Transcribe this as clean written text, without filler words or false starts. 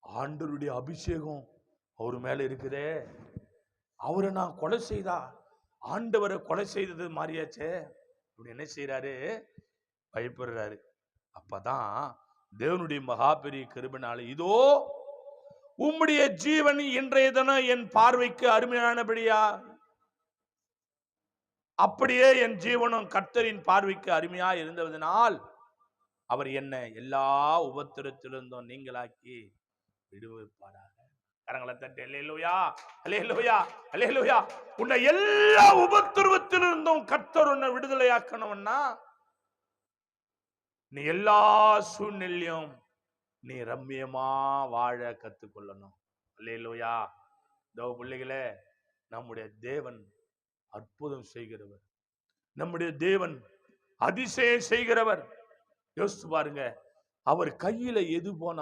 ஆண்டவருடைய அபிஷேகம் அவர் மேல இருக்குதே, அவரை நான் கொலை செய்தா ஆண்டவரை கொலை செய்தது மாறியாச்சே. இப்படி என்ன செய்யறாரு? பயப்படுறாரு. அப்பதான் தேவனுடைய மகா பெரிய கிருபையினால இதோ உம்முடைய ஜீவன் இன்றைய தினம் என் பார்வைக்கு அருமையானபடியா, அப்படியே என் ஜீவனும் கர்த்தரின் பார்வைக்கு அருமையா இருந்ததினால் அவர் என்ன எல்லா உபத்திரத்திலிருந்தும் நீங்களாக்கி விடுவிப்பாராக. கரங்களை தட்டி அல்லேலூயா, அல்லேலூயா, அல்லேலூயா. உன்னை எல்லா உபத்திரவத்திலிருந்தும் கர்த்தர் உன்னை விடுதலையாக்கணும்னா நீ எல்லா சூழ்நிலையும் நீ ரம்மியமா வாழ கத்துக்கொள்ளணும். அல்லேலூயா. தேவ பிள்ளைகளே, நம்முடைய தேவன் அற்புதம் செய்கிறவர், நம்முடைய தேவன் அதிசயம் செய்கிறவர். யோசித்து பாருங்க, அவர் கையில எது போனா